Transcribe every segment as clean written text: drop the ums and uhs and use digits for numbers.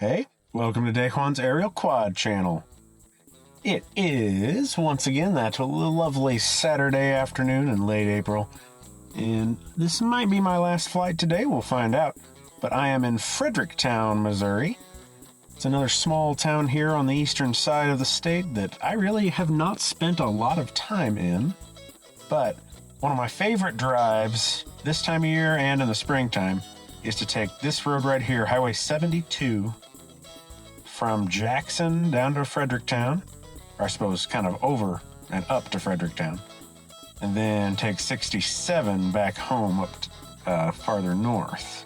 Hey, welcome to Daquan's Aerial Quad channel. It is, once again, that lovely Saturday afternoon in late April. And this might be my last flight today, we'll find out. But I am in Fredericktown, Missouri. It's another small town here on the eastern side of the state that I really have not spent a lot of time in. But one of my favorite drives this time of year and in the springtime is to take this road right here, Highway 72, from Jackson down to Fredericktown, or I suppose kind of over and up to Fredericktown, and then take 67 back home up farther north.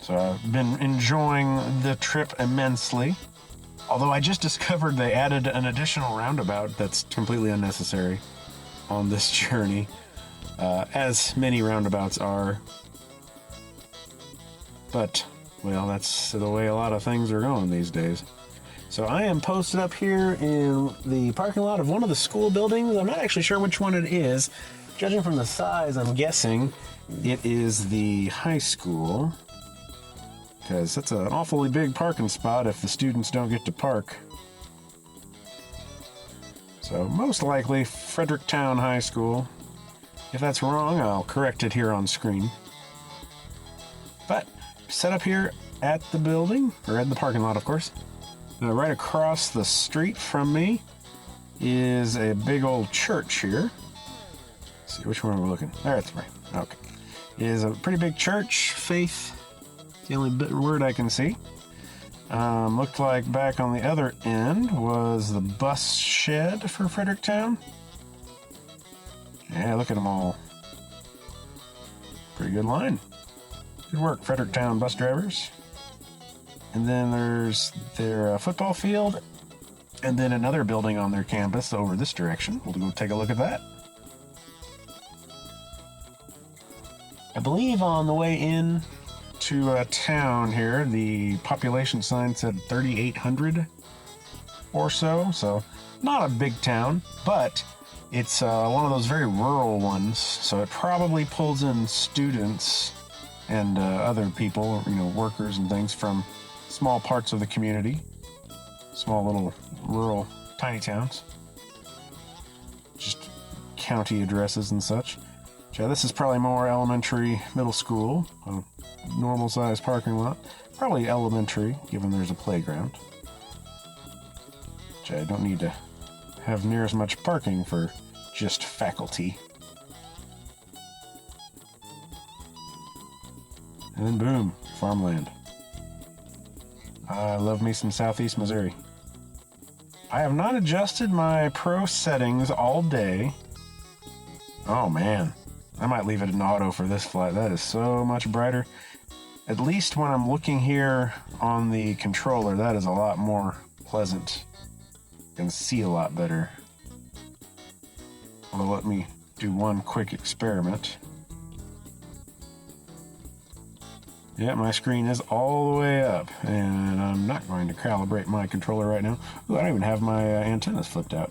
So I've been enjoying the trip immensely, although I just discovered they added an additional roundabout that's completely unnecessary on this journey, as many roundabouts are. But, well, that's the way a lot of things are going these days. So I am posted up here in the parking lot of one of the school buildings. I'm not actually sure which one it is. Judging from the size, I'm guessing it is the high school, because that's an awfully big parking spot if the students don't get to park. So most likely Fredericktown High School. If that's wrong, I'll correct it here on screen. But set up here at the building, or at the parking lot, of course. Right across the street from me is a big old church here. Let's see, which one are we looking? There, it's right. Okay. It is a pretty big church. Faith, the only word I can see. Looked like back on the other end was the bus shed for Fredericktown. Yeah, look at them all. Pretty good line. Good work, Fredericktown bus drivers. And then there's their football field, and then another building on their campus over this direction. We'll go take a look at that. I believe on the way in to town here, the population sign said 3,800 or so. So not a big town, but it's one of those very rural ones. So it probably pulls in students and other people, workers and things from small parts of the community, small little rural tiny towns, just county addresses and such. Yeah, this is probably more elementary, middle school, a normal size parking lot, probably elementary given there's a playground. Which I don't need to have near as much parking for just faculty. And then boom, farmland. I love me some Southeast Missouri. I have not adjusted my pro settings all day. Oh man, I might leave it in auto for this flight. That is so much brighter. At least when I'm looking here on the controller, that is a lot more pleasant. You can see a lot better. Well, let me do one quick experiment. Yeah, my screen is all the way up, and I'm not going to calibrate my controller right now. Ooh, I don't even have my antennas flipped out.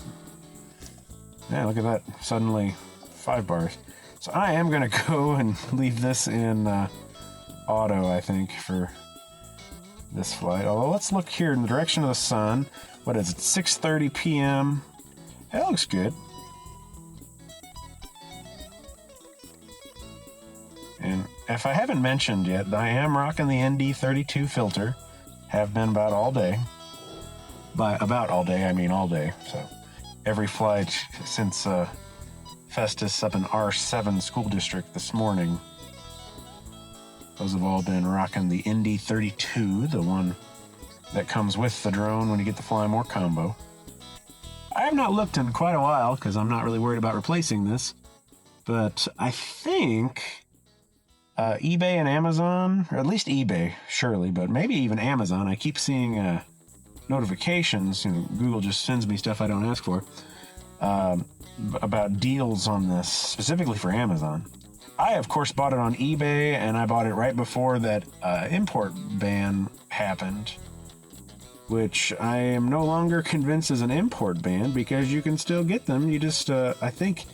Yeah, look at that. Suddenly 5 bars. So I am going to go and leave this in auto, I think, for this flight. Although, let's look here in the direction of the sun. What is it, 6:30 p.m.? That looks good. And if I haven't mentioned yet, I am rocking the ND32 filter. Have been about all day. By about all day, I mean all day. So every flight since Festus up in R7 school district this morning, those have all been rocking the ND32, the one that comes with the drone when you get the Fly More combo. I have not looked in quite a while because I'm not really worried about replacing this, but I think eBay and Amazon, or at least eBay, surely, but maybe even Amazon. I keep seeing notifications. Google just sends me stuff I don't ask for about deals on this, specifically for Amazon. I, of course, bought it on eBay, and I bought it right before that import ban happened, which I am no longer convinced is an import ban because you can still get them. You just, I think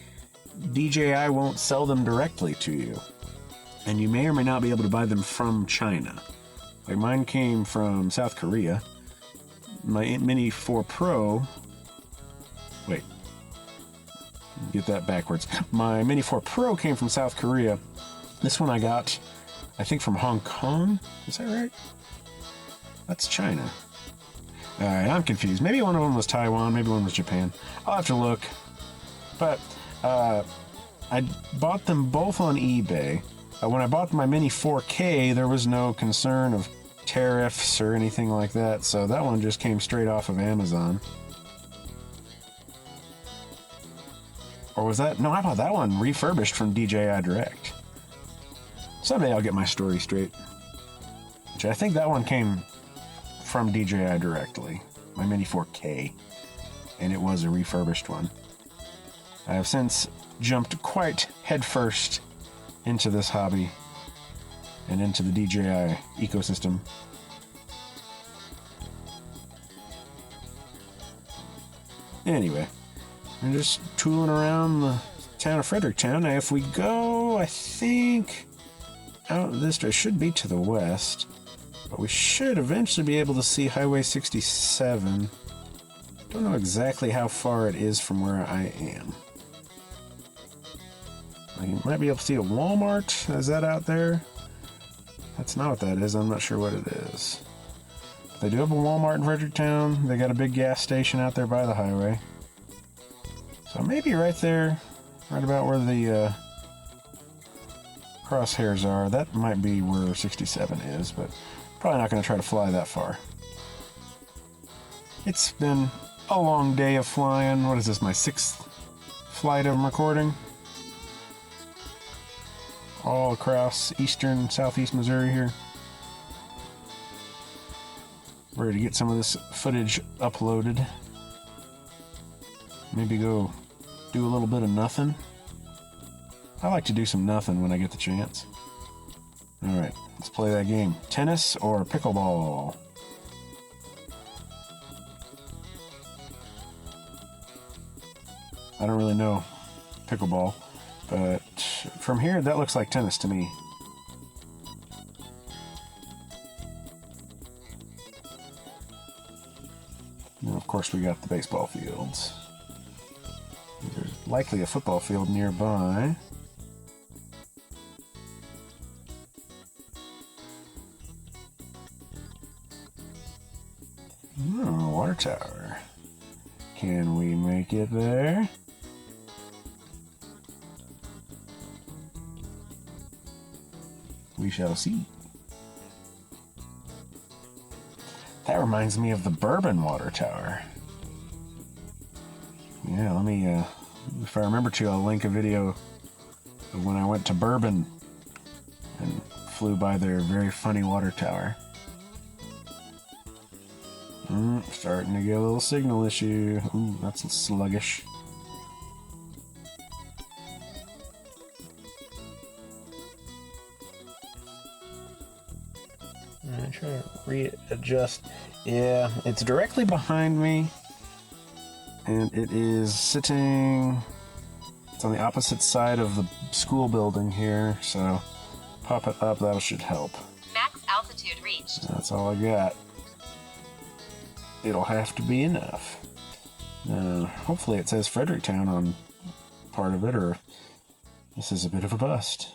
DJI won't sell them directly to you. And you may or may not be able to buy them from China. Like mine came from South Korea. My Mini 4 Pro... Wait. Get that backwards. My Mini 4 Pro came from South Korea. This one I got, I think, from Hong Kong. Is that right? That's China. Alright, I'm confused. Maybe one of them was Taiwan, maybe one was Japan. I'll have to look. But, I bought them both on eBay. When I bought my Mini 4K, there was no concern of tariffs or anything like that, so that one just came straight off of Amazon. Or was that... No, I bought that one refurbished from DJI Direct. Someday I'll get my story straight. Which I think that one came from DJI directly. My Mini 4K. And it was a refurbished one. I have since jumped quite headfirst into this hobby and into the DJI ecosystem. Anyway, I'm just tooling around the town of Fredericktown. Now, if we go, I think, out this way, should be to the west, but we should eventually be able to see Highway 67. Don't know exactly how far it is from where I am. You might be able to see a Walmart. Is that out there? That's not what that is. I'm not sure what it is. But they do have a Walmart in Fredericktown. They got a big gas station out there by the highway. So maybe right there, right about where the crosshairs are. That might be where 67 is, but probably not going to try to fly that far. It's been a long day of flying. What is this, my 6th flight of recording? All across eastern, southeast Missouri here. Ready to get some of this footage uploaded. Maybe go do a little bit of nothing. I like to do some nothing when I get the chance. Alright, let's play that game. Tennis or pickleball? I don't really know pickleball, but from here, that looks like tennis to me. And of course, we got the baseball fields. There's likely a football field nearby. Oh, water tower. Can we make it there? We shall see. That reminds me of the Bourbon water tower. Yeah, let me, if I remember to, I'll link a video of when I went to Bourbon and flew by their very funny water tower. Starting to get a little signal issue. Ooh, that's sluggish. I'm trying to readjust. Yeah, it's directly behind me. And it is sitting... It's on the opposite side of the school building here. So, pop it up, that should help. Max altitude reached. That's all I got. It'll have to be enough. Hopefully it says Fredericktown on part of it, or this is a bit of a bust.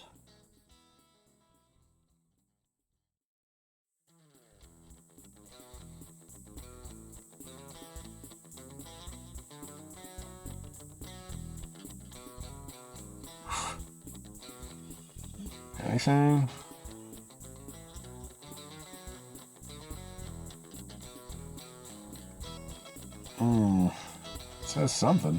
Anything? It says something.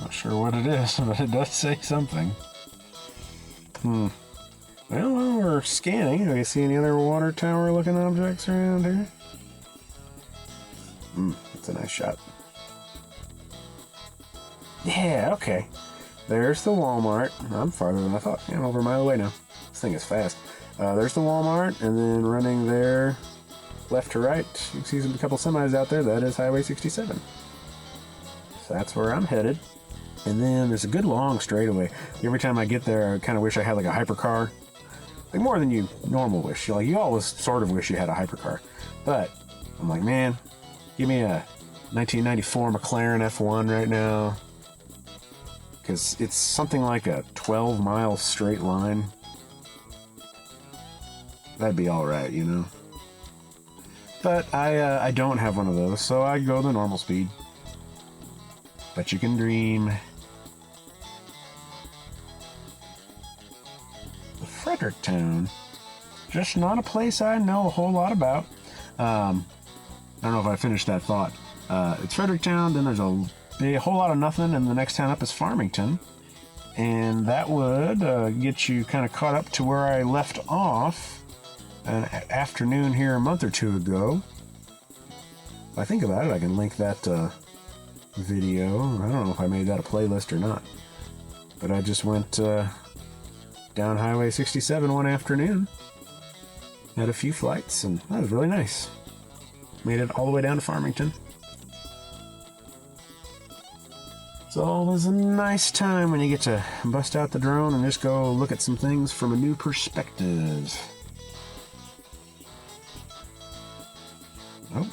Not sure what it is, but it does say something. Well, while we're scanning, do you see any other water tower looking objects around here? That's a nice shot. Yeah, okay. There's the Walmart. I'm farther than I thought. Yeah, I'm over a mile away now. This thing is fast. There's the Walmart, and then running there, left to right, you can see a couple semis out there. That is Highway 67. So that's where I'm headed. And then there's a good long straightaway. Every time I get there, I kind of wish I had like a hypercar Like, more than you normal wish. Like, you always sort of wish you had a hypercar. But I'm like, man, give me a 1994 McLaren F1 right now. Because it's something like a 12-mile straight line. That'd be alright, you know? But I don't have one of those, so I go the normal speed. But you can dream. Fredericktown. Just not a place I know a whole lot about. I don't know if I finished that thought. It's Fredericktown, then there's a whole lot of nothing, and the next town up is Farmington. And that would get you kind of caught up to where I left off an afternoon here a month or two ago. If I think about it, I can link that video. I don't know if I made that a playlist or not. But I just went down Highway 67 one afternoon. Had a few flights, and that was really nice. Made it all the way down to Farmington. It's always a nice time when you get to bust out the drone and just go look at some things from a new perspective. Oh,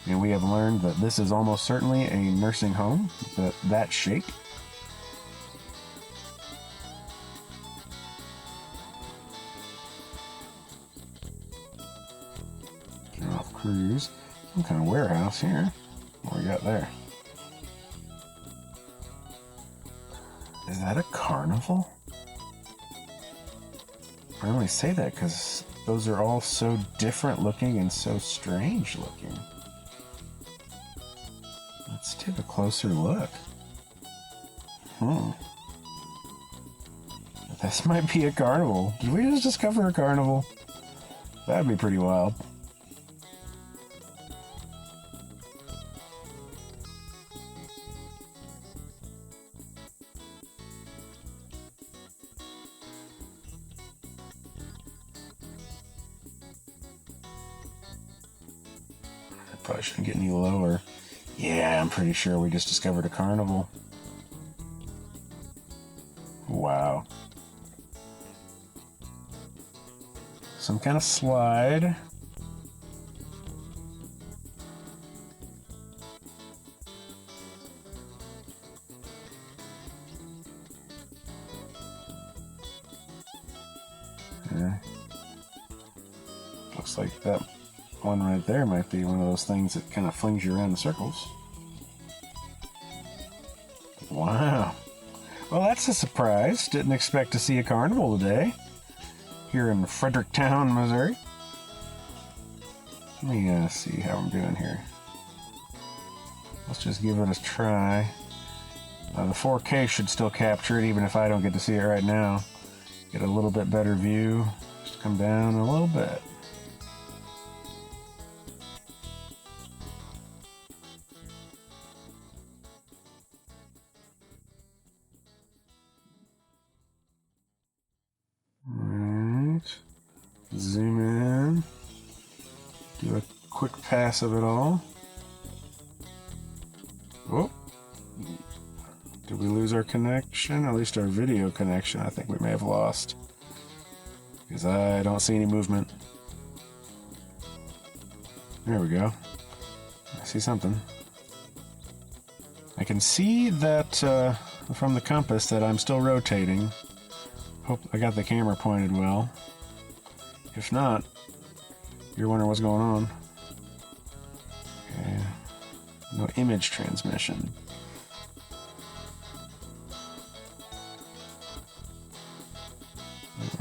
and we have learned that this is almost certainly a nursing home. That shape. Off cruise. Some kind of warehouse here. What we got there? Is that a Carnival? I only say that because those are all so different looking and so strange looking. Let's take a closer look. This might be a Carnival. Did we just discover a Carnival? That'd be pretty wild. Probably shouldn't get any lower. Yeah, I'm pretty sure we just discovered a Carnival. Wow. Some kind of slide. Yeah. Looks like that one right there might be one of those things that kind of flings you around in circles. Wow. Well, that's a surprise. Didn't expect to see a Carnival today here in Fredericktown, Missouri. Let me see how I'm doing here. Let's just give it a try. The 4K should still capture it, even if I don't get to see it right now. Get a little bit better view. Just come down a little bit. Zoom in, do a quick pass of it all. Oh, did we lose our connection? At least our video connection, I think we may have lost. Because I don't see any movement. There we go. I see something. I can see that from the compass that I'm still rotating. Hope I got the camera pointed well. If not, you're wondering what's going on. Okay. No image transmission.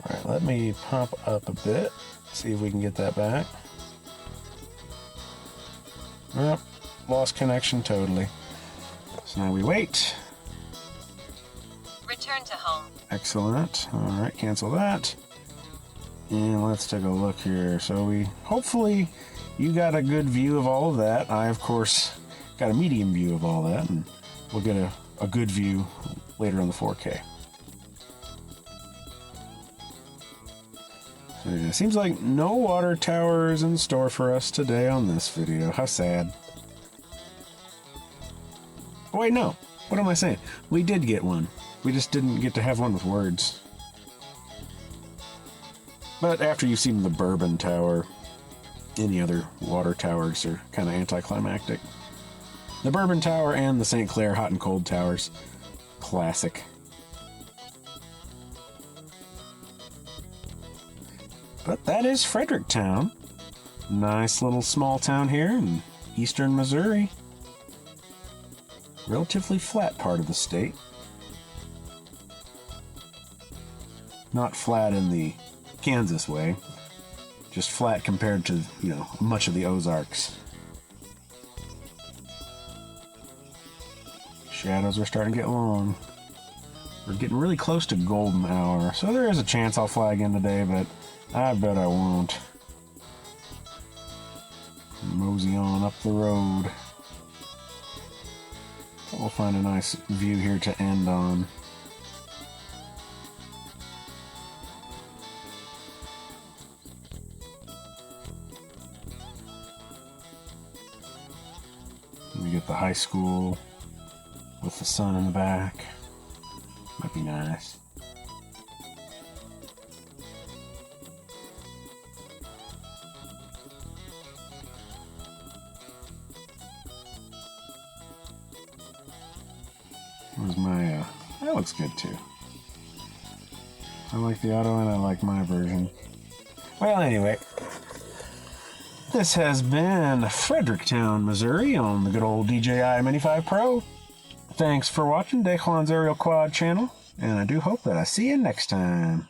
Alright, let me pop up a bit. See if we can get that back. Yep, lost connection totally. So now we wait. Return to home. Excellent. Alright, cancel that. And let's take a look here. So hopefully you got a good view of all of that. I, of course, got a medium view of all that, and we'll get a good view later on the 4K. So it seems like no water tower is in store for us today on this video. How sad. Oh, wait, no. What am I saying? We did get one. We just didn't get to have one with words. But after you've seen the Bourbon Tower, any other water towers are kind of anticlimactic. The Bourbon Tower and the St. Clair Hot and Cold Towers, classic. But that is Fredericktown. Nice little small town here in eastern Missouri. Relatively flat part of the state. Not flat in the Kansas way, just flat compared to, much of the Ozarks. Shadows are starting to get long. We're getting really close to golden hour, so there is a chance I'll fly again today, but I bet I won't. Mosey on up the road. We'll find a nice view here to end on. We get the high school with the sun in the back. Might be nice. Where's my, that looks good too. I like the auto and I like my version. Well, anyway, this has been Fredericktown, Missouri on the good old DJI Mini 5 Pro. Thanks for watching Daquan's Aerial Quad channel, and I do hope that I see you next time.